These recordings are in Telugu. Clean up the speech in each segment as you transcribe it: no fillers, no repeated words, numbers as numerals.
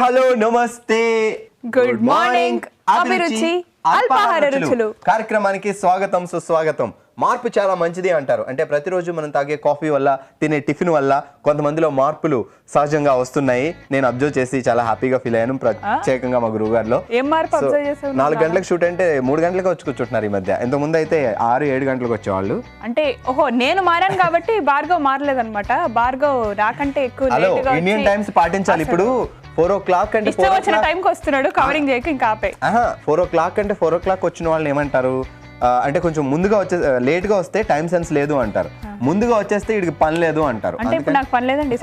హలో నమస్తే గుడ్ మార్నింగ్ అభిరుచి అల్పాహార రుచులు కార్యక్రమానికి స్వాగతం సుస్వాగతం. మార్పు చాలా మంచిది అంటారు. అంటే ప్రతిరోజు మనం తాగే కాఫీ వల్ల, తినే టిఫిన్ వల్ల కొంతమందిలో మార్పులు సహజంగా వస్తున్నాయి. నేను అబ్జర్వ్ చేసి చాలా హ్యాపీగా ఫీల్ అయ్యాను. ప్రత్యేకంగా మా గురువు గారిలో 4 గంటలకు షూట్ అంటే 3 గంటలకు వచ్చి కూర్చుంటున్నారు ఈ మధ్య. ఇంతకు ముందు అయితే 6-7 గంటలకు వచ్చేవాళ్ళు. అంటే నేను మారాను కాబట్టి భార్గవ్ మారలేదన్నమాట. భార్గవ్ నాకంటే ఎక్కువ హలో ఇండియన్ టైమ్స్ పాటించాలి. ఇప్పుడు 4 o'clock అంటే వచ్చిన టైంకి వస్తున్నాడు, కవరింగ్ చేయక ఇంకా ఆపే. 4 o'clock అంటే 4 o'clock వచ్చిన వాళ్ళని ఏమంటారు అంటే కొంచెం ముందుగా వచ్చే లేట్ గా వస్తే టైం సెన్స్ లేదు అంటారు. ముందుగా వచ్చేస్తే వీడికి పని లేదు అంటారు. అంటే ఇప్పుడు నాకు పని లేదండి.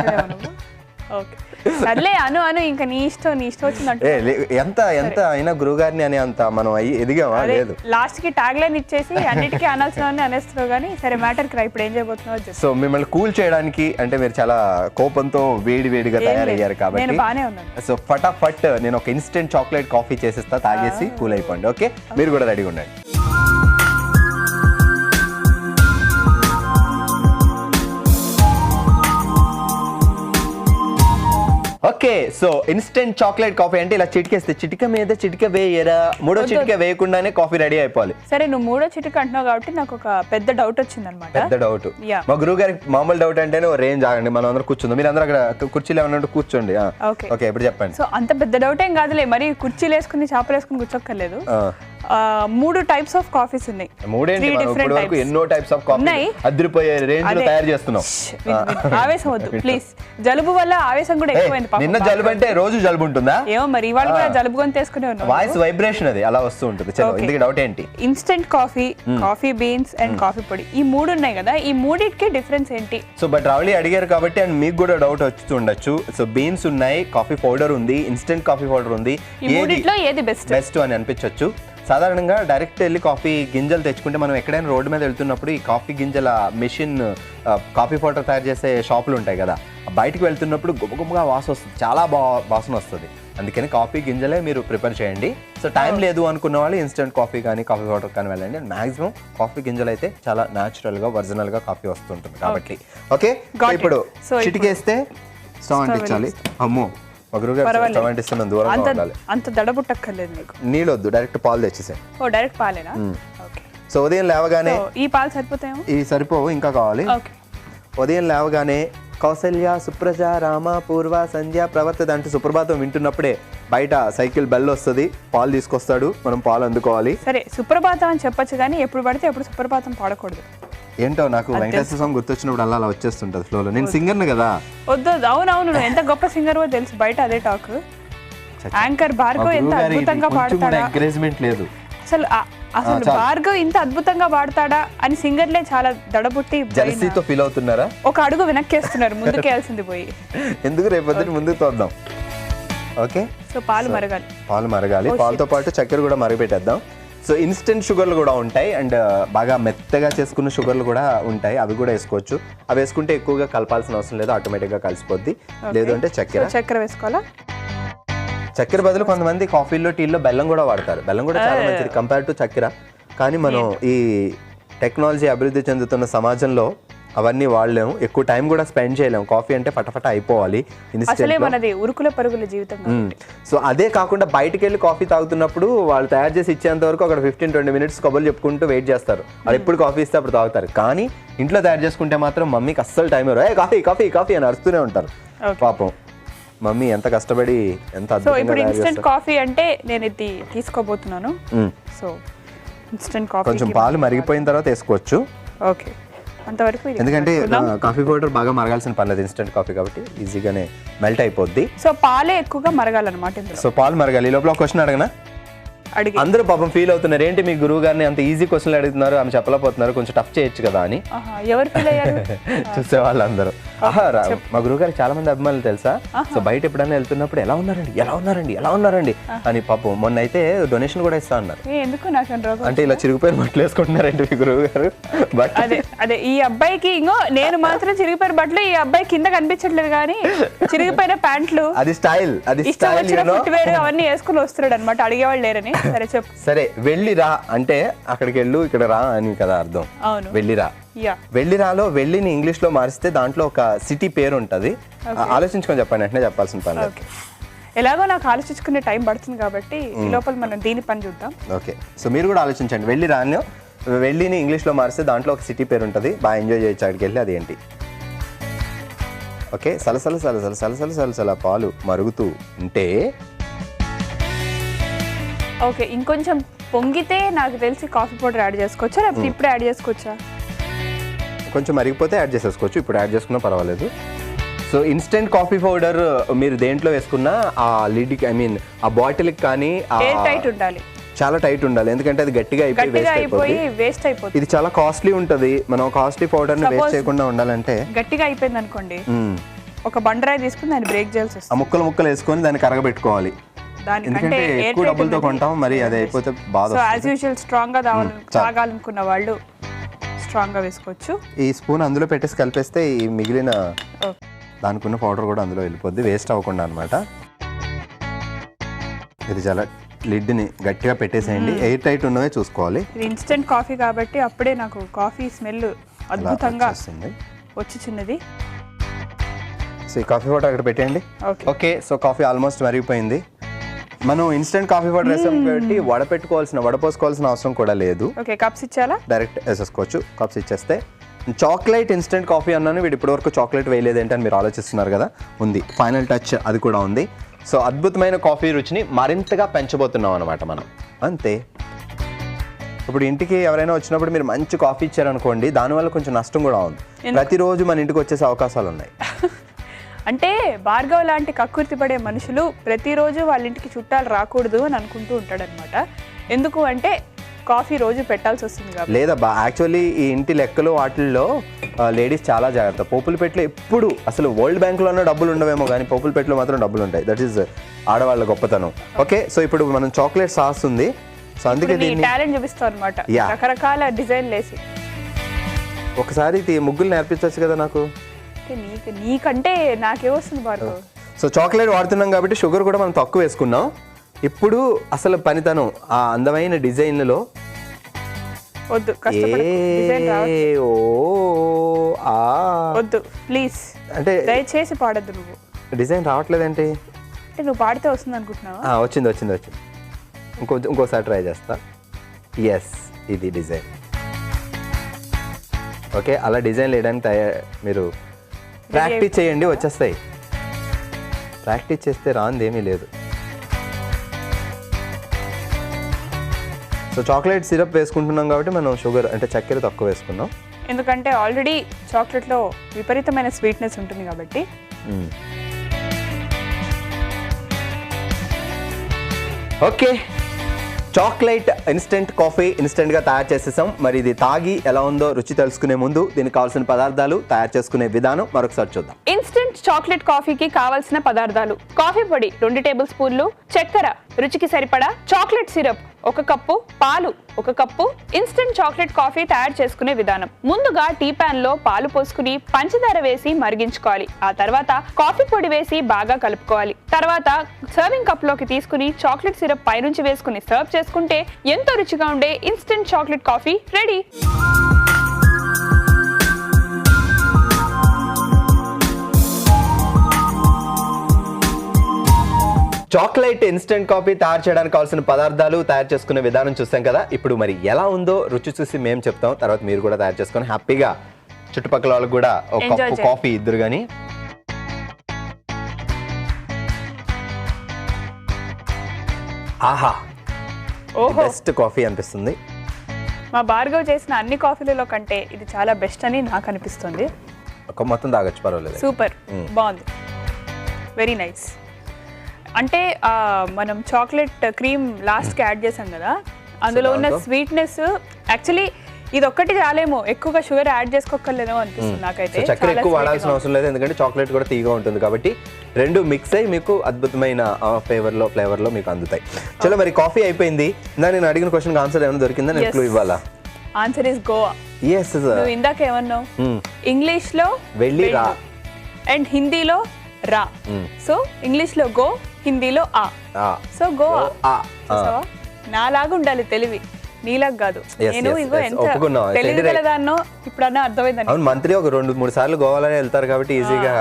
సర్లే అను ఇంకా నీ ఇష్టం వచ్చిందంటే ఎంత అయినా గురువు గారిని అనే అంత మనం ఎదిగామా? లేదు. లాస్ట్ కి ట్యాగ్ లైన్ ఇచ్చేసి అన్నిటికీ అనాల్సిన అనేస్తున్నావు. కానీ సరే మ్యాటర్ కి రా, ఇప్పుడు ఏం చేయబోతున్నావు? సో మిమ్మల్ని కూల్ చేయడానికి, అంటే మీరు చాలా కోపంతో వేడిగా తయారయ్యారు కాబట్టి నేను బానే ఉన్నాను. సో ఫటాఫట్ నేను ఒక ఇన్స్టెంట్ చాక్లెట్ కాఫీ చేసిస్తా, తాగేసి కూల్ అయిపోండి. ఓకే, మీరు కూడా రెడీగా ఉండండి. Okay, so instant chocolate coffee అంటే ఇలా చిటికేస్తే చిటిక మీద చిటిక వేయరా, మూడో చిటిక వేయకుండానే కాఫీ రెడీ అయిపోవాలి. సరే, నువ్వు మూడో చిటిక అంటున్నావు కాబట్టి నాకు ఒక పెద్ద డౌట్ వచ్చింది అనమాట. పెద్ద డౌట్. మా గురువు గారికి మామూలు డౌట్ అంటేనే రేంజ్ ఆగండి, మనం అందరూ కూర్చుందాం. మీరు అందరూ అక్కడ కుర్చీలు ఏమన్నా కూర్చోండి. ఓకే, ఇప్పుడు చెప్పండి. సో అంత పెద్ద డౌట్ ఏం కాదులే, మరి కుర్చీలు వేసుకుని చేపలు వేసుకుని కూర్చోక్కర్లేదు. 3 టైప్స్ ఆఫ్ కాఫీస్ ఉన్నాయి. ఎన్నో టైప్స్ ఆఫ్ కాఫీ అదిరిపోయే రేంజ్ లో తయారు చేస్తున్నాం. ఆవేశం వద్దు ప్లీజ్. జలుబు వల్ల ఆవేశం కూడా ఎక్కువైంది. నిన్న జలుబు అంటే రోజు జలుబు ఉంటుందా? ఏమో మరి ఇవాళ కూడా జలుబు కొని తీసుకునే ఉన్నాం. వాయిస్ వైబ్రేషన్ అది అలా వస్తూ ఉంటుంది. చలో, ఇందుకు డౌట్ ఏంటి? Instant coffee, coffee beans and coffee పొడి, ఈ 3 ఉన్నాయి కదా, ఈ మూడింటికి డిఫరెన్స్ ఏంటి? సో బట్ రావళి అడిగారు కాబట్టి అండ్ మీకు కూడా డౌట్ వచ్చి ఉండొచ్చు. సో బీన్స్ ఉన్నాయి, కాఫీ పౌడర్ ఉంది, ఇన్స్టెంట్ కాఫీ పౌడర్ ఉంది. ఈ మూడిట్లో ఏది బెస్ట్ అని అనిపించవచ్చు. సాధారణంగా డైరెక్ట్ వెళ్ళి కాఫీ గింజలు తెచ్చుకుంటే మనం ఎక్కడైనా రోడ్డు మీద వెళ్తున్నప్పుడు ఈ కాఫీ గింజల మెషిన్, కాఫీ పౌడర్ తయారు చేసే షాపులు ఉంటాయి కదా, బయటకు వెళ్తున్నప్పుడు గుమ్మగా వాసన వస్తుంది, చాలా వాసన వస్తుంది. అందుకని కాఫీ గింజలే మీరు ప్రిపేర్ చేయండి. సో టైం లేదు అనుకున్న వాళ్ళు ఇన్స్టెంట్ కాఫీ కానీ కాఫీ పౌడర్ కానీ వెళ్ళండి. అండ్ మాక్సిమం కాఫీ గింజలు అయితే చాలా న్యాచురల్గా ఒరిజినల్గా కాఫీ వస్తుంటుంది కాబట్టి. ఓకే, ఇప్పుడు చిటికేస్తే స్టవ్ అంటించాలి. అమ్మో, అంత దడబుట్టక్కర్లేదు నీకు. నీళ్ళొద్దు, డైరెక్ట్ పాలు తెచ్చేసాయి. డైరెక్ట్ పాలేనా? సో ఉదయం లేవగానే ఈ పాలు సరిపోతాయేమో. ఇవి సరిపోవు, ఇంకా కావాలి. ఉదయం లేవగానే కౌసల్య సుప్రజ రామ పూర్వ సంధ్య ప్రవర్తత అంటూ సుప్రభాతం వింటున్నప్పుడే బయట సైకిల్ బెల్ వస్తుంది, పాలు తీసుకొస్తాడు, మనం పాలు అందుకోవాలి. సరే, సుప్రభాతం అని చెప్పొచ్చు కానీ ఎప్పుడు పడితే ఎప్పుడు సుప్రభాతం పాడకూడదు. ఏంటో నాకు వెంకటేశ్వర స్వామి గుర్తొచ్చినప్పుడు అలా వచ్చేస్తుంటది ఫ్లోలో. నేను సింగర్ని కదా. వద్దు, అవునవును, నువ్వు ఎంత గొప్ప సింగర్ తెలుసు, బయట అదే టాక్. యాంకర్ భార్గవ్ ఎంత అద్భుతంగా పాడతాడా, ఎంకరేజ్మెంట్ లేదు అసలు భార్గవ్ ఇంత అద్భుతంగా పాడతాడా అని సింగర్లే చాలా దడబుట్టి జలసీతో ఫీల్ అవుతున్నారా? ఒక అడుగు వెనక్కేస్తున్నారు, ముందుకేయాల్సింది పోయి. ఎందుకు రేపొద్దు ముందుకు తోద్దాం. ఓకే, సో పాలు మరగాలి. పాలతో పాటు చక్కెర కూడా మరగపెట్టేద్దాం. సో ఇన్స్టెంట్ షుగర్లు కూడా ఉంటాయి అండ్ బాగా మెత్తగా చేసుకున్న షుగర్లు కూడా ఉంటాయి, అవి కూడా వేసుకోవచ్చు. అవి వేసుకుంటే ఎక్కువగా కలపాల్సిన అవసరం లేదు, ఆటోమేటిక్గా కలిసిపోద్ది. లేదు అంటే చక్కెర వేసుకోవాలా? చక్కెర బదులు కొంతమంది కాఫీలో టీల్లో బెల్లం కూడా వాడతారు. బెల్లం కూడా చాలా మంచిది కంపేర్ టు చక్కెర. కానీ మనం ఈ టెక్నాలజీ అభివృద్ధి చెందుతున్న సమాజంలో అవన్నీ వాడలేము, ఎక్కువ టైం కూడా స్పెండ్ చేయలేము. కాఫీ అంటే ఫటాఫట అయిపోవాలి. ఉరుకుల పరుగుల జీవితం. సో అదే కాకుండా బయటకు వెళ్ళి కాఫీ తాగుతున్నప్పుడు వాళ్ళు తయారు చేసి ఇచ్చేంత వరకు ఒక 15-20 minutes కబుర్లు చెప్పుకుంటూ వెయిట్ చేస్తారు. వాళ్ళు ఎప్పుడు కాఫీ ఇస్తే అప్పుడు తాగుతారు. కానీ ఇంట్లో తయారు చేసుకుంటే మాత్రం మమ్మీకి అస్సలు టైం ఇవ్వరు. కాఫీ కాఫీ కాఫీ అని అరుస్తూనే ఉంటారు. పాపం మమ్మీ ఎంత కష్టపడి ఎంత ఇప్పుడు ఇన్స్టెంట్ కాఫీ అంటే నేను ఇది తీసుకోబోతున్నాను. సో ఇన్స్టెంట్ కాఫీ కొంచెం పాలు మరిగిపోయిన తర్వాత వేసుకోవచ్చు. ఓకే, అంతవరకు. ఎందుకంటే కాఫీ పౌడర్ బాగా మరగాల్సిన పని లేదు, ఇన్స్టెంట్ కాఫీ కాబట్టి ఈజీగానే మెల్ట్ అయిపోద్ది. సో పాలే ఎక్కువగా మరగాలన్నమాట. సో పాలు మరగాలి. ఈ లోపల క్వశ్చన్ అడగనా? అందరూ పాపం ఫీల్ అవుతున్నారు, ఏంటి మీ గురువు గారిని అంత ఈజీ క్వశ్చన్లు అడుగుతున్నారు, ఆమె చెప్పలేకపోతున్నారు, కొంచెం టఫ్ చేయొచ్చు కదా అని. ఎవరు ఫీల్ అయ్యారు? చూసే వాళ్ళందరూ. మా గురువు గారికి చాలా మంది అభిమానులు తెలుసా. సో బయట ఎప్పుడైనా వెళ్తున్నప్పుడు ఎలా ఉన్నారండి అని పాపం మొన్న అయితే డొనేషన్ కూడా ఇస్తా అన్నారు. అంటే ఇలా చిరిగిపోయిన బట్టలు వేసుకుంటున్నారండి మీ గురువు గారు. బట్ అదే ఈ అబ్బాయికి ఇంకో నేను మాత్రం చిరిగిపోయిన బట్టలు, ఈ అబ్బాయి కింద కనిపించట్లేదు కానీ చిరిగిపోయిన ప్యాంట్లు, అది స్టైల్ అవన్నీ వేసుకుని వస్తున్నాడు అనమాట. అడిగేవాళ్ళు లేరని. సరే, వెళ్ళిరా అంటే అక్కడికి వెళ్ళు ఇక్కడ రా అని కదా అర్థం. వెళ్ళిరా, వెళ్ళిరాలో వెళ్ళిని ఇంగ్లీష్ లో మారిస్తే దాంట్లో ఒక సిటీ పేరు ఉంటది. ఆలోచించుకొని చెప్పండి, వెంటనే చెప్పాల్సిన పని. ఎలాగో నాకు ఆలోచించుకునే టైం పడుతుంది కాబట్టి ఈ లోపల మనం దీని పని చూద్దాం. ఓకే, సో మీరు కూడా ఆలోచించండి. వెళ్ళిని ఇంగ్లీష్లో మారిస్తే దాంట్లో ఒక సిటీ పేరు ఉంటుంది, బాగా ఎంజాయ్ చేయొచ్చు అక్కడికి వెళ్ళి. అది ఏంటి? ఓకే, సలసల పాలు మరుగుతూ ఉంటే ఓకే, ఇంకొంచెం పొంగితే నాకు తెలిసి కాఫీ పౌడర్ యాడ్ చేసుకోవచ్చా, లేకపోతే ఇప్పుడు యాడ్ చేసుకోవచ్చా? కొంచెం మరిగిపోతే యాడ్ చేసేసుకోవచ్చు, ఇప్పుడు యాడ్ చేసుకున్నా పర్వాలేదు. సో ఇన్స్టెంట్ కాఫీ పౌడర్ మీరు దేంట్లో వేసుకున్నా ఆ లిడ్కి, ఐ మీన్ ఆ బాటిల్కి కానీ టైట్ ఉండాలి, చాలా టైట్ ఉండాలి, ఎందుకంటే అది గట్టిగా అయిపోయి వేస్ట్ అయిపోతుంది. ఇది చాలా కాస్ట్లీ ఉంటుంది. మనం కాస్ట్లీ పౌడర్ ని వేస్ట్ చేయకుండా ఉండాలంటే, గట్టిగా అయిపోయింది అనుకోండి, ఒక బండరాయి తీసుకుని దాన్ని బ్రేక్ చేయాల్సి వస్తుంది. ఆ ముక్కలు వేసుకొని దాన్ని కరగబెట్టుకోవాలి. ఎందుకంటే ఎక్కువ డబ్బులతో కొంటాం, మరి అది అయిపోతే బాధ. సో యాజ్ యూజువల్ స్ట్రాంగ్ గా తాగాలనుకున్న వాళ్ళు స్ట్రాంగ్ గా వేసుకోవచ్చు. ఈ స్పూన్ అందులో పెట్టేసి కలిపేస్తే ఈ మిగిలిన దానికి ఉన్న పౌడర్ కూడా అందులో వెళ్ళిపోద్ది, వేస్ట్ అవ్వకుండా అన్నమాట. ఇది చాలా లిడ్ని గట్టిగా పెట్టేసేయండి, ఎయిర్ టైట్ ఉన్నవే చూసుకోవాలి. ఇది ఇన్స్టెంట్ కాఫీ కాబట్టి అప్పుడే నాకు కాఫీ స్మెల్ అద్భుతంగా వచ్చినది. సో ఈ కాఫీ పౌడర్ అక్కడ పెట్టేయండి. ఓకే, సో కాఫీ ఆల్మోస్ట్ మరిగిపోయింది. మనం ఇన్స్టెంట్ కాఫీ పౌడర్ వేసాం కాబట్టి వడపోసుకోవాల్సిన అవసరం కూడా లేదు. ఓకే, కప్స్ ఇచ్చాలా? డైరెక్ట్ వేసేసుకోవచ్చు. కప్స్ ఇచ్చేస్తే చాక్లెట్ ఇన్స్టెంట్ కాఫీ అన్నాను, వీడు ఇప్పటివరకు చాక్లెట్ వేయలేదు ఏంటని మీరు ఆలోచిస్తున్నారు కదా, ఉంది. ఫైనల్ టచ్ అది కూడా ఉంది. సో అద్భుతమైన కాఫీ రుచిని మరింతగా పెంచబోతున్నాం అనమాట మనం, అంతే. ఇప్పుడు ఇంటికి ఎవరైనా వచ్చినప్పుడు మీరు మంచి కాఫీ ఇచ్చారనుకోండి, దానివల్ల కొంచెం నష్టం కూడా ఉంది. ప్రతిరోజు మన ఇంటికి వచ్చేసే అవకాశాలు ఉన్నాయి. అంటే భార్గవ్ లాంటి కక్కుర్తి పడే మనుషులు ప్రతిరోజు వాళ్ళ ఇంటికి చుట్టాలు రాకూడదు అని అనుకుంటూ ఉంటాడనమాట. ఎందుకు అంటే కాఫీ రోజు పెట్టాల్సి వస్తుంది కాబట్టి. లేదబ్బా, యాక్చువల్లీ ఈ ఇంటి లెక్కలు వాటిల్లో లేడీస్ చాలా జాగ్రత్త. పోపులపేటలో ఎప్పుడు అసలు వరల్డ్ బ్యాంక్లోనే డబ్బులు ఉండవేమో కానీ పోపులపేటలో మాత్రం డబ్బులు ఉంటాయి. దట్ ఈస్ ఆడవాళ్ళ గొప్పతనం. ఓకే, సో ఇప్పుడు మనం చాక్లెట్ సాస్ ఉంది, సో అందుకే దీన్ని టాలెంట్ చూపిస్తాం అనమాట, రకరకాల డిజైన్ లేసి. ఒకసారి ముగ్గులు నేర్పించవచ్చు కదా నాకు. నీకంటే నాకే వస్తుంది భార్గవ్. సో చాక్లెట్ వాడుతున్నాం కాబట్టి షుగర్ కూడా మనం తక్కువ వేసుకున్నాం. ఇప్పుడు అసలు పనితనం ఆ అందమైన డిజైన్లలో వద్దు, వద్దు ప్లీజ్, అంటే దయచేసి పాడద్దు. నువ్వు డిజైన్ రావట్లేదంటే అంటే నువ్వు పాడితే వస్తుంది అనుకుంటున్నావా? వచ్చింది. ఇంకోసారి ట్రై చేస్తా. ఎస్, ఇది డిజైన్. ఓకే, అలా డిజైన్ వేయడానికి మీరు ప్రాక్టీస్ చేయండి, వచ్చేస్తాయి. ప్రాక్టీస్ చేస్తే రాంది ఏమీ లేదు. సో చాక్లెట్ సిరప్ వేసుకుంటున్నాం కాబట్టి మనం షుగర్ అంటే చక్కెర తక్కువ వేసుకున్నాం, ఎందుకంటే ఆల్రెడీ చాక్లెట్లో విపరీతమైన స్వీట్నెస్ ఉంటుంది కాబట్టి. ఓకే, చాక్లెట్ ఇన్స్టెంట్ కాఫీ ఇన్స్టెంట్గా తయారు చేసేసాం. మరి ఇది తాగి ఎలా ఉందో రుచి తెలుసుకునే ముందు దీనికి కావాల్సిన పదార్థాలు, తయారు చేసుకునే విధానం మరొకసారి చూద్దాం. ఇన్స్టెంట్ చాక్లెట్ కాఫీకి కావాల్సిన పదార్థాలు: కాఫీ పొడి 2 టేబుల్ స్పూన్లు, చక్కెర రుచికి సరిపడా, చాక్లెట్ సిరప్ 1 కప్పు, పాలు 1 కప్పు. ఇన్స్టెంట్ చాక్లెట్ కాఫీ తయారు చేసుకునే విధానం: ముందుగా టీ పాన్ లో పాలు పోసుకుని పంచదార వేసి మరిగించుకోవాలి. ఆ తర్వాత కాఫీ పొడి వేసి బాగా కలుపుకోవాలి. తర్వాత సర్వింగ్ కప్ లోకి తీసుకుని చాక్లెట్ సిరప్ పైనుంచి వేసుకుని సర్వ్ చేసుకుంటే ఎంతో రుచిగా ఉండే instant chocolate coffee ready. Chocolate instant coffee తయారు చేయడానికి కావాల్సిన పదార్థాలు, తయారు చేసుకునే విధానం చూస్తాం కదా. ఇప్పుడు మరి ఎలా ఉందో రుచి చూసి మేము చెప్తాం, తర్వాత మీరు కూడా తయారు చేసుకొని హ్యాపీగా చుట్టుపక్కల వాళ్ళకి కూడా ఒక కప్పు కాఫీ ఇద్దరు. కానీ ఆహా, బెస్ట్ కాఫీ అనిపిస్తుంది. మా భార్గవ్ చేసిన అన్ని కాఫీలలో కంటే ఇది చాలా బెస్ట్ అని నాకు అనిపిస్తుంది. ఒక మొత్తం తాగొచ్చు, పర్వాలేదు. సూపర్, బాగుంది, వెరీ నైస్. అంటే మనం చాక్లెట్ క్రీమ్ లాస్ట్కి యాడ్ చేసాం కదా, అందులో ఉన్న స్వీట్నెస్ యాక్చువల్లీ ఇది ఒక్కటి చాలేమో, ఎక్కువగా షుగర్ యాడ్ చేసుకోకర్లేదో అనిపిస్తుంది నాకైతే. చక్కెర ఎక్కువ వాడాల్సిన అవసరం లేదు, ఎందుకంటే చాక్లెట్ కూడా తీగా ఉంటుంది కాబట్టి రెండు మిక్స్ అయ్యి మీకు అద్భుతమైన ఫ్లేవర్లో మీకు అందుతాయి. చలో, మరి కాఫీ అయిపోయింది. నేను అడిగిన క్వశ్చన్ ఆన్సర్ ఏమైనా దొరికిందా? నేను క్లూ ఇవ్వాలా? Answer is Goa. ఎస్, నువ్వు ఇందాక ఏమన్నావు? ఇంగ్లీష్ లో వెళ్ళి రా అండ్ హిందీలో రా. సో ఇంగ్లీష్ లో గో, హిందీలో ఆ. సో గోవా. నాలాగా ఉండాలి తెలివి. నీలకు కాదు. Yes, నేను yes, ఇగో yes. ఎంత ఒప్పుకున్నాం. తెలియగలదాన్నో ఇప్పుడన్నా అర్థమైందని. అవును, మంత్లీ ఒక 2-3 సార్లు గోవాలోనే వెళ్తారు కాబట్టి ఈజీగా.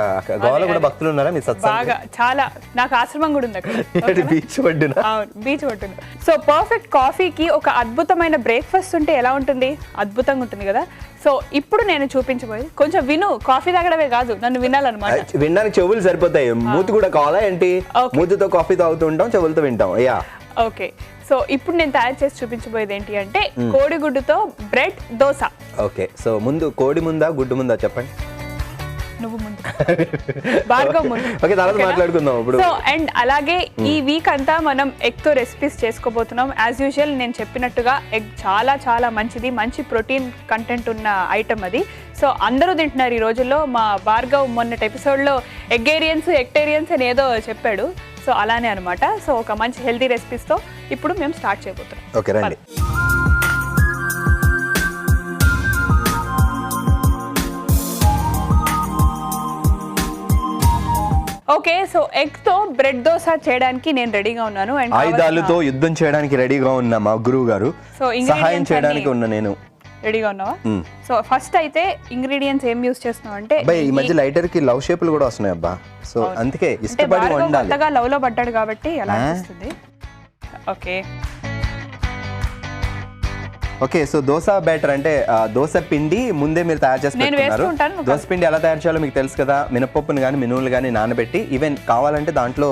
గోవాలో కూడా భక్తులు ఉన్నారా మీ సత్సంగం? బాగా, చాలా. నాకు ఆశ్రమం కూడా ఉంది అక్కడ. బీచ్ ఒడ్డున. అవును, బీచ్ ఒడ్డున. సో పర్ఫెక్ట్ కాఫీకి ఒక అద్భుతమైన బ్రేక్ఫాస్ట్ ఉంటే ఎలా ఉంటుంది? అద్భుతంగా ఉంటుంది కదా. సో ఇప్పుడు నేను చూపించబోయేది కొంచెం విను. కాఫీ తాగడమే కాదు, నన్ను వినాలన్నమాట. వినడానికి చెవులు సరిపోతాయి, మూతి కూడా కావాలా ఏంటి? మూతితో కాఫీ తాగుతూ ఉంటాం, చెవులతో వింటాం. Yeah, okay. సో ఇప్పుడు నేను తయారు చేసి చూపించబోయేది ఏంటి అంటే కోడిగుడ్డుతో బ్రెడ్ దోశ. ఓకే, సో ముందు కోడి ముందా గుడ్డు ముందా చెప్పండి. నువ్వు ముందు, భార్గవ్ ముందు. ఓకే, తర్వాత మాట్లాడుకుందాం ఇప్పుడు. సో అండ్ అలాగే ఈ వీక్ అంతా మనం ఎగ్ తో రెసిపీస్ చేసుకోబోతున్నాం. యాజ్ యూజువల్ నేను చెప్పినట్టుగా ఎగ్ చాలా చాలా మంచిది, మంచి ప్రోటీన్ కంటెంట్ ఉన్న ఐటమ్ అది. సో అందరూ తింటున్నారు ఈ రోజుల్లో. మా భార్గవ్ మొన్నటి ఎపిసోడ్లో ఎక్టేరియన్స్ అని ఏదో చెప్పాడు. సో అలానే అనమాట. సో ఒక మంచి హెల్తీ రెసిపీస్తో ఇప్పుడు మేము స్టార్ట్ చేయబోతున్నాం. ఓకే, రండి. ఓకే, సో ఎగ్ తో బ్రెడ్ దోశ చేయడానికి నేను రెడీగా ఉన్నాను. అండ్ ఆయుధాలతో యుద్ధం చేయడానికి రెడీగా ఉన్నా మా గురువు గారు. సో సహాయం చేయడానికి ఉన్నా నేను. రెడీగా ఉన్నావా? సో ఫస్ట్ అయితే ఇంగ్రీడియంట్స్ ఏం యూస్ చేస్తున్నావు అంటే, ఈ మధ్య లైటర్ కి లవ్ షేపులు కూడా వస్తున్నాయి అబ్బా. సో అందుకే ఇష్టపడి వండాలి. కొత్తగా లవ్ లో పడ్డాడు కాబట్టి అలా అనిపిస్తుంది. Okay okay, so dosa batter అంటే దోశ పిండి ముందే మీరు తయారు చేసి పెట్టుకున్నారు. దోశ పిండి ఎలా తయారు చేయాలో మీకు తెలుసు కదా. మినపప్పును కానీ మినువులు కానీ నానబెట్టి, ఈవెన్ కావాలంటే దాంట్లో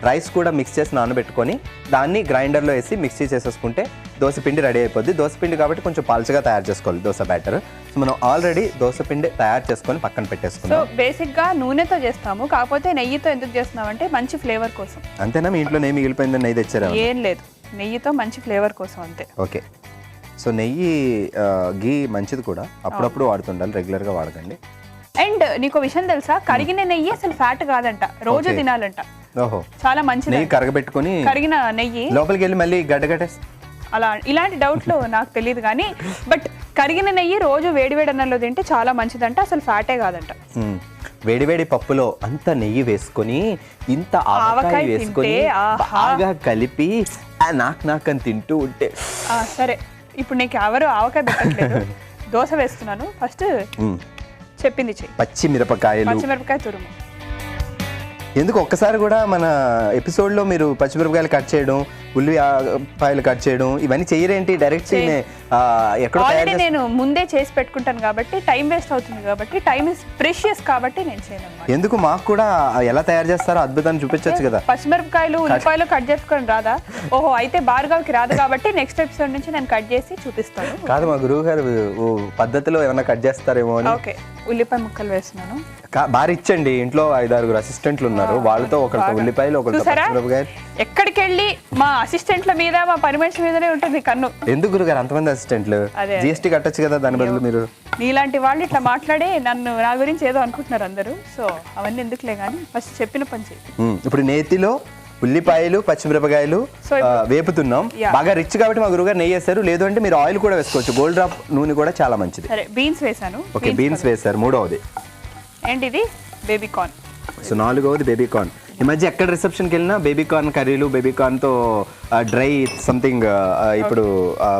రైస్ కూడా మిక్స్ చేసి నానబెట్టుకొని దాన్ని గ్రైండర్లో వేసి మిక్సీ చేసేసుకుంటే దోశ పిండి రెడీ అయిపోద్ది. దోశ పిండి కాబట్టి కొంచెం పల్చగా తయారు చేసుకోవాలి దోశ బ్యాటర్. సో మనం ఆల్రెడీ దోశ పిండి తయారు చేసుకొని పక్కన పెట్టేసుకున్నాం. సో బేసిక్ గా నూనెతో చేస్తాము, కాకపోతే నెయ్యితో ఎందుకు చేస్తున్నాం అంటే మంచి ఫ్లేవర్ కోసం. అంతేనా? మీ ఇంట్లో నెయ్యి మిగిలిపోయిందని నెయ్యి తెచ్చారా? ఏం లేదు, నెయ్యితో మంచి ఫ్లేవర్ కోసం అంతే. ఓకే, సో నెయ్యి గీ మంచిది కూడా, అప్పుడప్పుడు వాడుతుండాలి, రెగ్యులర్గా వాడకండి. అండ్ నీకు విషయం తెలుసా, కరిగిన నెయ్యి అసలు ఫ్యాట్ కాదంట, రోజు తినాలంట. ఓహో, చాలా మంచిది. నెయ్యి కరగబెట్టుకొని కరిగిన నెయ్యి లోపలికి వెళ్ళి మళ్ళీ గడ్డగట్టేసి అలా. ఇలాంటి డౌట్లు నాకు తెలియదు కానీ, బట్ కరిగిన నెయ్యి రోజు వేడివేడి అన్నంలో తింటే చాలా మంచిదంట, అసలు ఫ్యాటే కాదంట. వేడివేడి పప్పులో అంత నెయ్యి వేసుకొని ఇంత ఆవకాయ వేసుకొని బాగా కలిపి నాకు అని తింటూ ఉంటే. సరే, ఇప్పుడు నీకు ఎవరు ఆవకాయ పెట్టట్లేదు, దోశ వేస్తున్నాను. ఫస్ట్ చెప్పింది చెయ్యి. పచ్చిమిరపకాయ తురుము. ఎందుకు ఒక్కసారి కూడా మన ఎపిసోడ్లో మీరు పచ్చిమిరపకాయలు కట్ చేయడం, ఉల్లిపాయలు కట్ చేయడం ఇవన్నీ చేయరేంటి? డైరెక్ట్ ఎక్కడ నేను ముందే చేసి పెట్టుకుంటాను కాబట్టి టైం వేస్ట్ అవుతుంది, కాబట్టి టైం ఇస్ ప్రెషియస్ కాబట్టి నేను చేయను. ఎందుకు? మాకు కూడా ఎలా తయారు చేస్తారో అద్భుతాన్ని చూపించచ్చు కదా. పచ్చిమిరపకాయలు ఉల్లిపాయలు కట్ చేసుకొని రాదా? ఓహో, అయితే భార్గవ్కి రాదు కాబట్టి నెక్స్ట్ ఎపిసోడ్ నుంచి నేను కట్ చేసి చూపిస్తాను. కాదు, మా గురువు గారు పద్ధతిలో ఏమైనా కట్ చేస్తారేమో అని. ఓకే, ఉల్లిపాయ ముక్కలు వేస్తున్నాను. బాగా ఇచ్చండి, ఇంట్లో 5-6 అసిస్టెంట్లు ఉన్నారు, వాళ్ళతో ఒకరితో ఉల్లిపాయలు ఒకరితో పచ్చిమిరపకాయలు. ఎక్కడికి వెళ్ళి మా అసిస్టెంట్ల మీద మా పని మనిషి మీదనే ఉంటుంది కన్ను. ఎందుకు గురుగారు అంతమంది అసిస్టెంట్లు? జిఎస్టీ కట్టొచ్చు కదా దాని బదులు. మీరు నీలాంటి వాళ్ళు ఇట్లా మాట్లాడే నా గురించి ఏదో అనుకుంటున్నారు అందరూ. సో అవన్నీ ఎందుకులే కానీ ఫస్ట్ చెప్పిన పని చేయి. ఇప్పుడు నేతిలో ఉల్లిపాయలు పచ్చిమిరపకాయలు వేపుతున్నాం. బాగా రిచ్ కాబట్టి మా గురుగారు నెయ్యి వేస్తారు, లేదు అంటే మీరు ఆయిల్ కూడా వేసుకోవచ్చు. గోల్డ్ డ్రాప్ నూనె కూడా చాలా మంచిది. సరే, బీన్స్ వేసాను. ఓకే, బీన్స్ వేసారు. మూడవది ఏంటిది? Baby corn. సో నాలుగవది బేబీ కార్న్. ఈ మధ్య ఎక్కడ రిసెప్షన్కి వెళ్ళినా బేబీ కార్న్ కర్రీలు, బేబీ కార్న్తో డ్రై సంథింగ్ ఇప్పుడు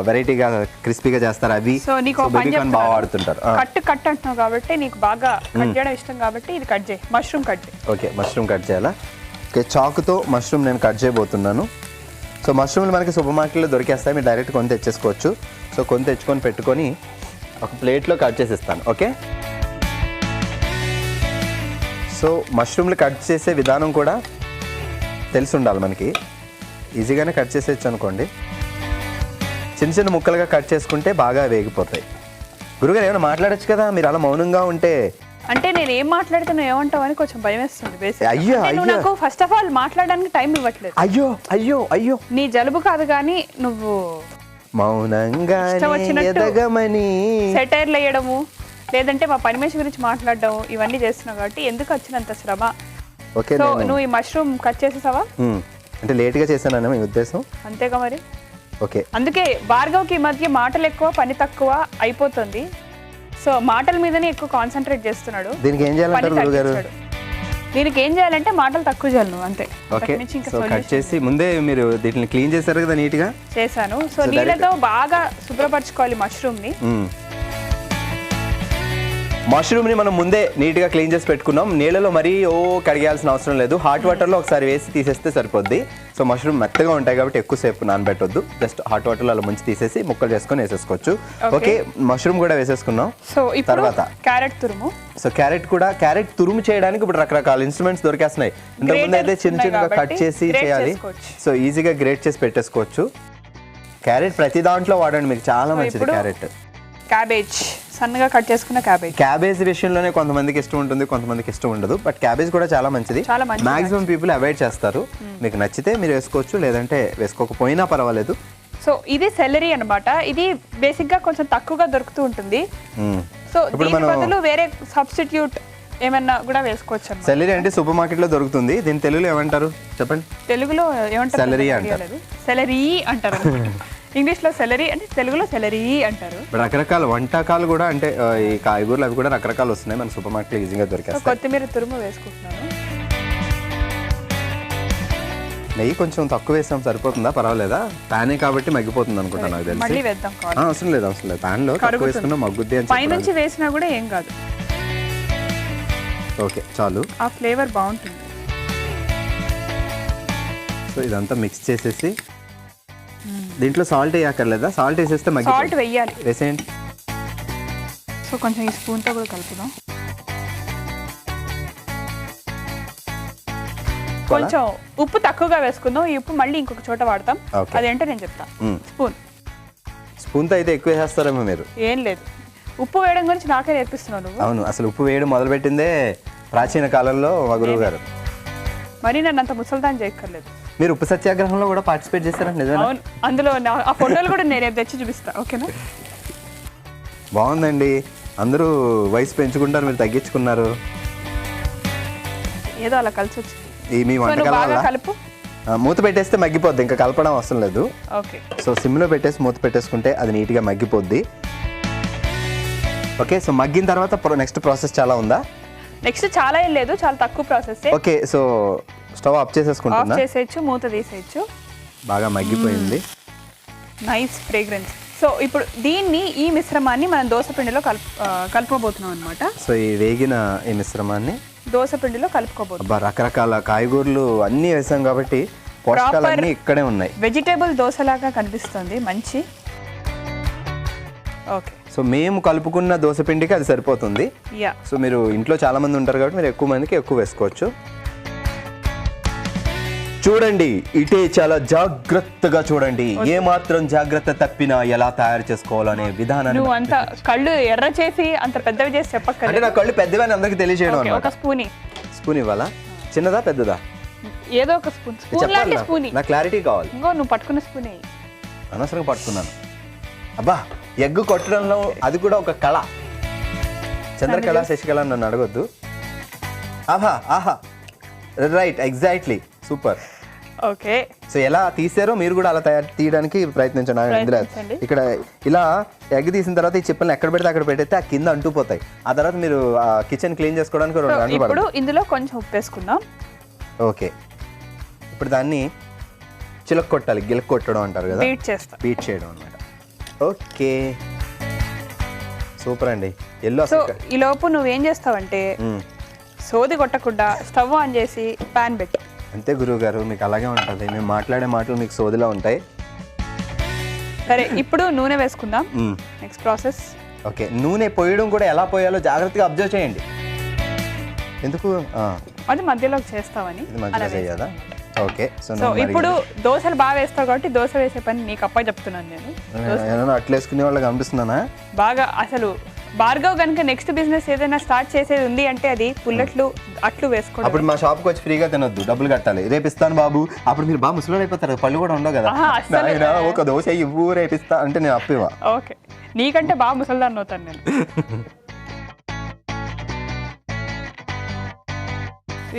వెరైటీగా క్రిస్పీగా చేస్తారు అవి. సో నీకు బేబీ కార్న్ బాగా వాడుతుంటారు. కట్ అంటున్నావు కాబట్టి నీకు బాగా కట్ చేయడం ఇష్టం కాబట్టి ఇది కట్ చేయి. మష్రూమ్ కట్ చేయి. ఓకే, మష్రూమ్ కట్ చేయాలా? ఓకే, చాకుతో మష్రూమ్ నేను కట్ చేయబోతున్నాను. సో మష్రూమ్లు మనకి సూపర్ మార్కెట్లో దొరికేస్తాయి, మీరు డైరెక్ట్ కొని తెచ్చేసుకోవచ్చు. సో కొని తెచ్చుకొని పెట్టుకొని ఒక ప్లేట్లో కట్ చేసిస్తాను. ఓకే, సో మష్రూమ్లు కట్ చేసే విధానం కూడా తెలిసి ఉండాలి మనకి. ఈజీగానే కట్ చేసేయచ్చు అనుకోండి. చిన్న చిన్న ముక్కలుగా కట్ చేసుకుంటే బాగా వేగిపోతాయి. గురుగారు ఏమైనా మాట్లాడచ్చు కదా, మీరు అలా మౌనంగా ఉంటే. అంటే నేను ఏం మాట్లాడుతున్నా ఏమంటావు అని కొంచెం భయం వేస్తుంది. అయ్యో, నాకు ఫస్ట్ ఆఫ్ ఆల్ మాట్లాడడానికి టైం ఇవ్వట్లేదు. అయ్యో అయ్యో అయ్యో, నీ జలుబు కాదు కానీ నువ్వు మౌనంగా సెటైర్లు వేయడము, లేదంటే మా పని మనిషి గురించి మాట్లాడడం ఇవన్నీ చేస్తున్నావు కాబట్టి ఎందుకు వచ్చినంత శ్రమ. ఓకే, సో నువ్వు ఈ మష్రూమ్ కట్ చేసేసావా? అంటే లేట్గా చేశానని మీ ఉద్దేశం? అంతేగా మరి. ఓకే, అందుకే భార్గవ్కి ఈ మధ్య మాటలు ఎక్కువ పని తక్కువ అయిపోతుంది. సో మాటల మీదనే ఎక్కువ కాన్సన్ట్రేట్ చేస్తున్నాడు. దీనికి ఏం చేయాలంటారు గురుగారు? దీనికి ఏం చేయాలంటే మాటలు తక్కువ చల్లు అంతే. ఓకే, సో కట్ చేసి ముందే మీరు దీన్ని క్లీన్ చేశారు కదా నీట్గా? చేశాను. సో నీళ్ళతో బాగా శుభ్రపరచుకోవాలి మష్రూమ్ని. మష్రూమ్ని మనం ముందే నీట్గా క్లీన్ చేసి పెట్టుకున్నాం. నీళ్ళలో మరీ కడిగాల్సిన అవసరం లేదు. హాట్ వాటర్లో ఒకసారి వేసి తీసేస్తే సరిపోద్ది. సో మష్రూమ్ మెత్తగా ఉంటాయి కాబట్టి ఎక్కువసేపు నానబెట్టొద్దు. జస్ట్ హాట్ వాటర్లో అలా ముంచి తీసేసి ముక్కలు చేసుకొని వేసేసుకోవచ్చు. ఓకే, మష్రూమ్ కూడా వేసేసుకున్నాం. సో తర్వాత క్యారెట్ తురుము. సో క్యారెట్ తురుము చేయడానికి ఇప్పుడు రకరకాల ఇన్స్ట్రుమెంట్స్ దొరికేస్తున్నాయి. ఇంతకుముందు అయితే చిన్న చిన్నగా కట్ చేసి చేయాలి. సో ఈజీగా గ్రేట్ చేసి పెట్టేసుకోవచ్చు. క్యారెట్ ప్రతి దాంట్లో వాడండి, మీకు చాలా మంచిది క్యారెట్. క్యాబేజ్ సన్నగా కట్ చేసుకున్న క్యాబేజ్ విషయంలోనే కొంతమందికి ఇష్టం ఉంటుంది, కొంతమందికి ఇష్టం ఉండదు. బట్ క్యాబేజ్ కూడా చాలా మంచిది. మాక్సిమం పీపుల్ అవాయిడ్ చేస్తారు. మీకు నచ్చితే మీరు వేసుకోవచ్చు, లేదంటే వేసుకోకపోయినా పర్వాలేదు. సో ఇది సెలరీ అన్నమాట. ఇది బేసిక్ గా కొంచెం తక్కువగా దొరుకుతూ ఉంటుంది. సో దీని బదులు వేరే సబ్స్టిట్యూట్ ఏమన్నా కూడా వేసుకోవచ్చు. సెలరీ అంటే సూపర్ మార్కెట్ లో దొరుకుతుంది. దీని తెలుగులో ఏమంటారు చెప్పండి? తెలుగులో ఏమంటారు? సెలరీ అంటారు. సెలరీ అంటారు. ఇంగ్లీష్ లో సెలరీ అంటే తెలుగులో సెలరీ అంటారు. రకరకాల వంటకాలు కూడా అంటే ఈ కాయగూరలు అవి కూడా రకరకాలు వస్తున్నాయి మన సూపర్ మార్కెట్ లో ఈజీగా దొరికేస్తాయి. కొత్తిమీర తురుము వేసుకుంటున్నాను. నెయ్యి కొంచెం తక్కువ వేసాం, సరిపోతుందా? పర్వాలేదా? ప్యానే కాబట్టి మగ్గిపోతుంది అనుకుంటా నాకు తెలిసి. మళ్ళీ వేద్దాం. అవసరం లేదు. ప్యాన్ లో తక్కువ వేసుకున్నా మగ్గుద్ది అని పైనుంచి వేసినా కూడా ఏం కాదు. ఓకే, చాలు. ఆ ఫ్లేవర్ బాగుంటుంది. సో ఇదంతా మిక్స్ చేసేసి దీంట్లో సాల్ట్ వేయక్కర్లేదా? సాల్ట్ వేసేస్తే సాల్ట్ వేయాలి. వేసేయండి. సో కొంచెం ఈ స్పూన్తో కూడా కలుపుదాం. కొంచెం ఉప్పు తక్కువగా వేసుకుందాం. ఈ ఉప్పు మళ్ళీ ఇంకొక చోట వాడతాం. అదేంటో నేను చెప్తా. స్పూన్తో అయితే ఎక్కువ వేస్తారేమో మీరు. ఏం లేదు, ఉప్పు వేయడం గురించి నాకే నేర్పిస్తున్నాను. అవును, అసలు ఉప్పు వేయడం మొదలుపెట్టిందే ప్రాచీన కాలంలో మా గురువు గారు. మరి నన్ను అంత ముసల్దాన్ని చేయక్కర్లేదు. మీరు ఉప్పు సత్యాగ్రహంలో కూడా పార్టిసిపేట్ చేస్తారంట, నిజమేనా? అవును, అందులో ఆ ఫోటోలు కూడా నేను తెచ్చి చూపిస్తా. ఓకేనా? బాగుందండి. అందరూ వయసు పెంచుకుంటారు, మీరు తగ్గించుకున్నారు. ఏదో అలా కలిసి వచ్చింది ఈ మీ వంటకాల వల్ల. కలుపు. మూత పెట్టేస్తే మగ్గిపోద్ది, ఇంకా కలపడం అవసరం లేదు. ఓకే, సో సిమ్లో పెట్టేసి మూత పెట్టేసుకుంటే అది నీట్గా మగ్గిపోద్ది. ఓకే, సో మగ్గిన తర్వాత నెక్స్ట్ ప్రాసెస్ చాలా ఉందా? నెక్స్ట్ చాలా ఏం లేదు, చాలా తక్కువ process. Okay, so stove off చేసేసుకుంటున్నా. ఆఫ్ చేసేయచ్చు, మూత తీసేయచ్చు. బాగా మగ్గిపోయింది. Nice fragrance. సో ఇప్పుడు దీన్ని, ఈ మిశ్రమాన్ని మనం దోసపిండిలో కలుపుకోబోతున్నాం అనమాట. సో ఈ వేగిన ఈ మిశ్రమాన్ని దోసపిండిలో కలుపుకోబోతున్నాం. రకరకాల కాయగూరలు అన్నీ వేసాం కాబట్టి పోషకాలన్నీ ఇక్కడే ఉన్నాయి. వెజిటేబుల్ దోసలాగా కనిపిస్తుంది. మంచి. ఓకే, సో మేము కలుపుకున్న దోసపిండికి అది సరిపోతుంది. సో మీరు ఇంట్లో చాలా మంది ఉంటారు కాబట్టి మీరు ఎక్కువ మందికి ఎక్కువ వేసుకోవచ్చు. చూడండి, ఇటే చాలా జాగ్రత్తగా చూడండి. ఏ మాత్రం జాగ్రత్త తప్పినా ఎలా తయారు చేసుకోవాలనే విధానాన్ని. నువ్వు అంత కళ్ళు ఎర్ర చేసి అంత పెద్దవి చేసి చెప్పక్కర్లేదు. అంటే నా కళ్ళు పెద్దవని అందరికి తెలియజేయడం. ఒక స్పూన్ ఇవ్వాలా? చిన్నదా పెద్దదా? ఏదో ఒక స్పూన్. స్పూన్ నా క్లారిటీ కావాలి. ఇంకో నువ్వు పట్టుకున్న స్పూన్. అనవసరంగా పట్టుకున్నాను. అబ్బా, ఎగ్గు కొట్టడంలో అది కూడా ఒక కళ. చంద్రకళ, శశికళ నన్ను అడగొద్దు. ఆహా ఆహా, right, exactly, super. Okay, so ఎలా తీసారో మీరు కూడా అలా తీయడానికి ప్రయత్నించండి. ఇక్కడ ఇలా ఎగ్ తీసిన తర్వాత ఈ చిప్పల్ని ఎక్కడ పెడితే అక్కడ పెట్టేస్తే ఆ కింద అంటుపోతాయి. ఆ తర్వాత మీరు కిచెన్ క్లీన్ చేసుకోవడానికి 2 గంటలు పడుతుంది. ఇప్పుడు ఇందులో కొంచెం ఉప్పు వేసుకుందాం. ఓకే, ఇప్పుడు దాన్ని చిలక కొట్టాలి, గిలక కొట్టడం అంటారు కదా, బీట్ చేయడం అన్నమాట. ఓకే, సూపర్ అండి. సో ఈ లోపు నువ్వేం చేస్తావంటే సోది కొట్టకుండా స్టవ్ ఆన్ చేసి పాన్ పెట్టు. అంతే గురువు గారు, మీకు అలాగే ఉంటుంది. మేము మాట్లాడే మాటలు మీకు సోదిలా ఉంటాయి. సరే, ఇప్పుడు నూనె వేసుకుందాం. Next process. ఓకే, నూనె పోయడం కూడా ఎలా పోయాలో జాగ్రత్తగా అబ్జర్వ్ చేయండి. ఎందుకు? అది మధ్యలోకి చేస్తావని. చేయాలా? ఓకే, సో ఇప్పుడు దోశలు బాగా వేస్తావు కాబట్టి దోశ వేసే పని నీకు అప్ప చెప్తున్నాను నేను. అట్లు వేసుకునే వాళ్ళకి అనిపిస్తున్నానా? బాగా. అసలు భార్గవ్ కనుక నెక్స్ట్ బిజినెస్ ఏదైనా స్టార్ట్ చేసేది ఉంది అంటే అది పుల్లట్లు, అట్లు వేసుకోవడం. అప్పుడు మా షాప్కి వచ్చి ఫ్రీగా తినొద్దు, డబ్బులు కట్టాలి. రేపు ఇస్తాను బాబు. అప్పుడు మీరు బాగా ముసలి అయిపోతారు, పళ్ళు కూడా ఉండవు కదా. ఒక దోశ ఇవ్వు, రేపిస్తా అంటే నేను అప్పివా. ఓకే, నీకంటే బాగా ముసలిదాన్ని అవుతాను నేను.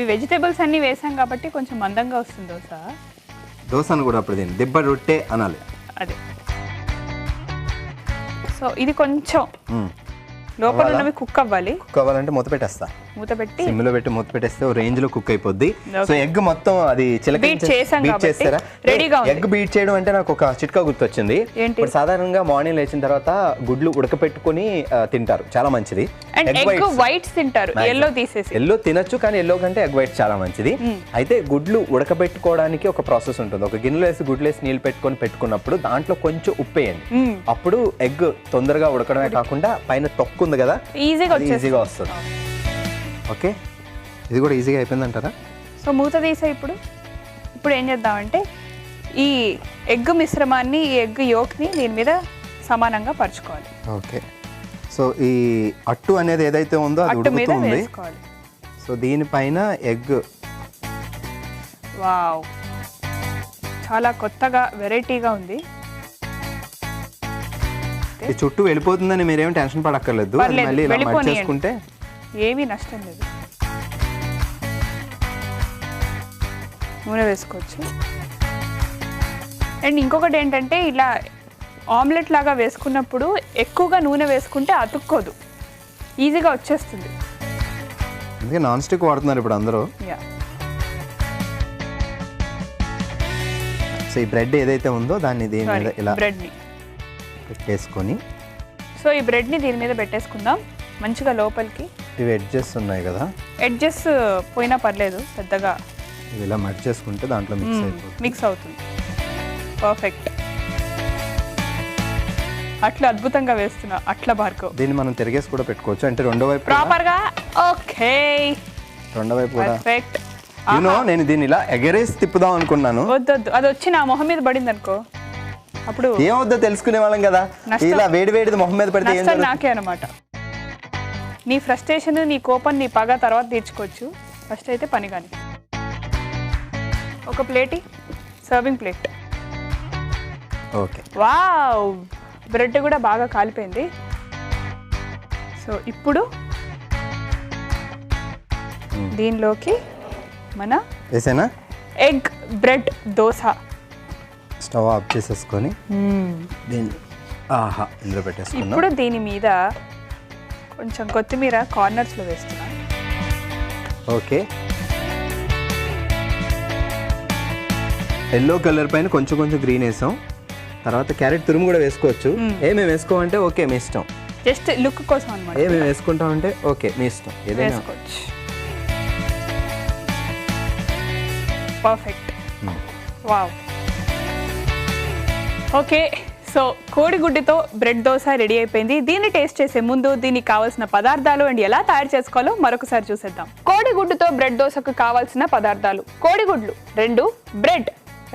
ఈ వెజిటేబుల్స్ అన్ని వేసాం కాబట్టి కొంచెం మందంగా వస్తుంది దోశ. దోశను కూడా అప్పుడు దీన్ని దిబ్బ రొట్టె అనాలి. అదే. సో ఇది కొంచెం లోపల ఉన్నవి కుక్ అవ్వాలి. కుక్ అవ్వాలంటే మూత పెట్టేస్తా. మూత పెట్టి సిమ్లో పెట్టి మూత పెట్టేస్తే రేంజ్ లో కుక్ అయిపోద్ది. సో ఎగ్ మొత్తం అది బీట్ చేస్తారా? రెడీగా ఎగ్ బీట్ చేయడం అంటే నాకు ఒక చిట్కా గుర్తొచ్చింది. ఇప్పుడు సాధారణంగా మార్నింగ్ లేచిన తర్వాత గుడ్లు ఉడకపెట్టుకుని తింటారు, చాలా మంచిది. ఎగ్ వైట్స్ తింటారు, ఎల్లో తీసేసి. ఎల్లో తినొచ్చు, కానీ ఎల్లో కంటే ఎగ్ వైట్ చాలా మంచిది. అయితే గుడ్లు ఉడకబెట్టుకోవడానికి ఒక ప్రాసెస్ ఉంటుంది. ఒక గిన్నెలో వేసి గుడ్లు వేసి నీళ్ళు పెట్టుకున్నప్పుడు దాంట్లో కొంచెం ఉప్పు వేయండి. అప్పుడు ఎగ్ తొందరగా ఉడకడమే కాకుండా పైన తొక్కు ఉంది కదా, ఈజీగా వస్తుంది. ఓకే, ఇది కూడా ఈజీగా అయిపోయింది అంటారా? సో మూత తీసే ఇప్పుడు ఏం చేద్దామంటే ఈ ఎగ్ మిశ్రమాన్ని, ఈ ఎగ్ యోక్ని దీని మీద సమానంగా పరుచుకోవాలి. ఓకే, సో ఈ అట్టు అనేది ఏదైతే ఉందో అది ఉడుకుతుంది. సో దీనిపైన ఎగ్. వావ్, చాలా కొత్తగా వెరైటీగా ఉంది. ఈ చుట్టూ వెళ్ళిపోతుందని మీరేం టెన్షన్ పడక్కర్లేదు. మళ్ళీ ఇలా మర్చ్ చేసుకుంటే ఏమీ నష్టం లేదు. నూనె వేసుకోవచ్చు. అండ్ ఇంకొకటి ఏంటంటే ఇలా ఆమ్లెట్ లాగా వేసుకున్నప్పుడు ఎక్కువగా నూనె వేసుకుంటే అతుక్కోదు, ఈజీగా వచ్చేస్తుంది. అందుకే నాన్ స్టిక్ వాడుతున్నారు ఇప్పుడు అందరూ. సో ఈ బ్రెడ్ ఏదైతే ఉందో దాన్ని దీని మీద ఇలా బ్రెడ్ని పెట్టేసుకొని, సో ఈ బ్రెడ్ని దీని మీద పెట్టేసుకుందాం మంచిగా లోపలికి. ఇవి ఎడ్జెస్ ఉన్నాయి కదా, ఎడ్జెస్ పోయినా పర్లేదు, పెద్దగా ఇవి ఇలా మర్చ్ చేసుకుంటే దాంట్లో మిక్స్ అవుతుంది. పర్ఫెక్ట్. అట్లా అద్భుతంగా వేస్తున్నా, అట్లా భార్గవ్. దీన్ని మనం తిరిగేసి కూడా పెట్టుకోవచ్చు, అంటే రెండో వైపు ప్రాపర్గా. ఓకే, రెండో వైపు కూడా పర్ఫెక్ట్. నేను దీన్ని ఇలా ఎగరేసి తిప్పుదాం అనుకున్నాను. వద్దు, అది వచ్చి నా మొహం మీద పడింది అనుకో, అప్పుడు ఏమవుద్దో తెలుసుకునే వాళ్ళం కదా. ఇలా వేడిది మొహం మీద పడితే నాకే అనమాట. నీ ఫ్రస్ట్రేషన్, నీ కోపం, నీ పగ తర్వాత తీర్చుకోవచ్చు, ఫస్ట్ అయితే పని. కానీ ఒక plate, serving plate. Okay, wow, bread కూడా బాగా కాలిపోయింది. సో ఇప్పుడు దీనిలోకి మన వేసేనా egg bread dosa. Stove off చేసేసుకొని దీన్ని ఇందులో పెట్టేసుకున్నాం. ఇప్పుడు దీని మీద కొంచెం కొత్తిమీర కార్నర్స్లో వేస్తున్నాను. ఓకే, ఎల్లో కలర్ పైన కొంచెం గ్రీన్ వేసాం. తర్వాత క్యారెట్ తురుము కూడా వేసుకోవచ్చు. ఏమేమి వేసుకోమంటే ఓకే మీ ఇష్టం, జస్ట్ లుక్ కోసం అన్నమాట. ఏమేమి వేసుకుంటామంటే ఓకే మీ ఇష్టం, ఏదైనా వేసుకోవచ్చు. పర్ఫెక్ట్. వావ్. ఓకే, సో కోడిగుడ్డుతో బ్రెడ్ దోశ రెడీ అయిపోయింది. దీన్ని టేస్ట్ చేసే ముందు దీనికి కావాల్సిన పదార్థాలు అండ్ ఎలా తయారు చేసుకోవాలో మరొకసారి చూసేద్దాం. కోడిగుడ్డుతో బ్రెడ్ దోశకు కావాల్సిన పదార్థాలు: కోడిగుడ్లు 2, బ్రెడ్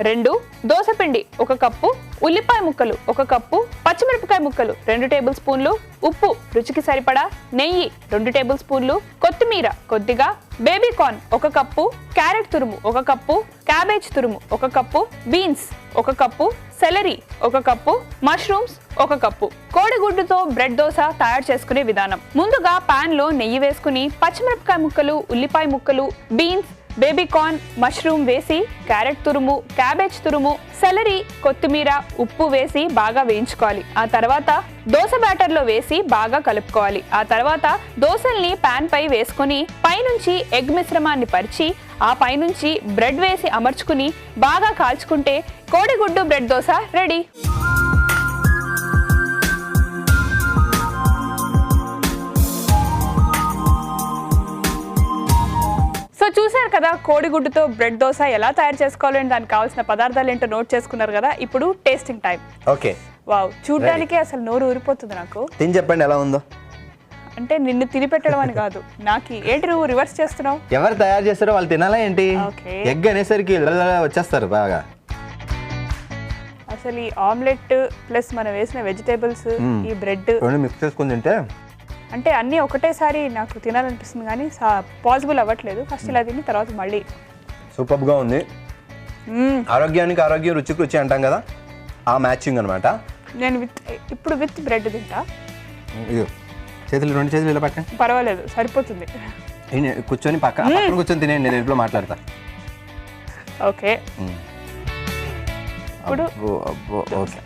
2, దోసపిండి 1 కప్పు, ఉల్లిపాయ ముక్కలు 1 కప్పు, పచ్చిమిరపకాయ ముక్కలు 2 టేబుల్ స్పూన్లు, ఉప్పు రుచికి సరిపడా, నెయ్యి 2 టేబుల్ స్పూన్లు, కొత్తిమీర కొద్దిగా, బేబీ కార్న్ 1 కప్పు, క్యారెట్ తురుము 1 కప్పు, క్యాబేజ్ తురుము 1 cup, beans 1 cup, celery 1 cup, mushrooms 1 cup. కోడిగుడ్డుతో బ్రెడ్ దోశ తయారు చేసుకునే విధానం: ముందుగా పాన్ లో నెయ్యి వేసుకుని పచ్చిమిరపకాయ ముక్కలు, ఉల్లిపాయ ముక్కలు, బీన్స్, బేబీ కార్న్, మష్రూమ్ వేసి క్యారెట్ తురుము, క్యాబేజ్ తురుము, సెలరీ, కొత్తిమీర, ఉప్పు వేసి బాగా వేయించుకోవాలి. ఆ తర్వాత దోశ బ్యాటర్ లో వేసి బాగా కలుపుకోవాలి. ఆ తర్వాత దోశల్ని పాన్ పై వేసుకుని పైనుంచి ఎగ్ మిశ్రమాన్ని పరిచి ఆ పైనుంచి బ్రెడ్ వేసి అమర్చుకుని బాగా కాల్చుకుంటే కోడిగుడ్డు బ్రెడ్ దోశ రెడీ. సో చూసారు కదా కోడిగుడ్డుతో బ్రెడ్ దోశ ఎలా తయారు చేసుకోవాలో, దానికి కావాల్సిన పదార్థాలు ఏంటో నోట్ చేసుకున్నారు కదా. ఇప్పుడు టేస్టింగ్ టైం. ఓకే, వావ్, చూడడానికి అసలు నోరు ఊరిపోతుంది నాకు. తిని చెప్పండి ఎలా ఉందో. అంటే నిన్ను తిని పెట్టడం అని కాదు, నాకు ఏంటి నువ్వు రివర్స్ చేస్తున్నావు? ఎవరు తయారు చేస్తారో వాళ్ళు తినాలా ఏంటి? ఎగ్ అనేసరికి వచ్చేస్తారు బాగా. అసలు ఈ ఆమ్లెట్ ప్లస్ మనం వేసిన వెజిటేబుల్స్, ఈ బ్రెడ్ మిక్స్ చేసుకుని తింటే అంటే అన్నీ ఒకటేసారి నాకు తినాలనిపిస్తుంది, కానీ పాసిబుల్ అవ్వట్లేదు. ఫస్ట్ ఇలా తిని తర్వాత మళ్ళీ. సూపర్గా ఉంది. ఆరోగ్యానికి ఆరోగ్యం, రుచికి రుచి అంటాం కదా, ఆ మ్యాచింగ్ అనమాట. నేను ఇప్పుడు విత్ బ్రెడ్ తింటా. చేతులు 2 చేతులు ఇలా పట్టండి, పర్వాలేదు, సరిపోతుంది. కూర్చొని పక్కన కూర్చొని తినేయండి, నేను ఇంట్లో మాట్లాడతా. ఓకే, ఇప్పుడు ఓకే.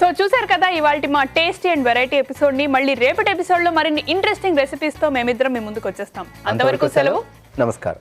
సో చూసారు కదా ఇవాల్టి మా టేస్టీ అండ్ వెరైటీ ఎపిసోడ్ ని. మళ్ళీ రేపటి ఎపిసోడ్ లో మరిన్ని ఇంట్రెస్టింగ్ రెసిపీస్ తో మేమిద్దరం మీ ముందుకు వచ్చేస్తాం. అంతవరకు సెలవు, నమస్కారం.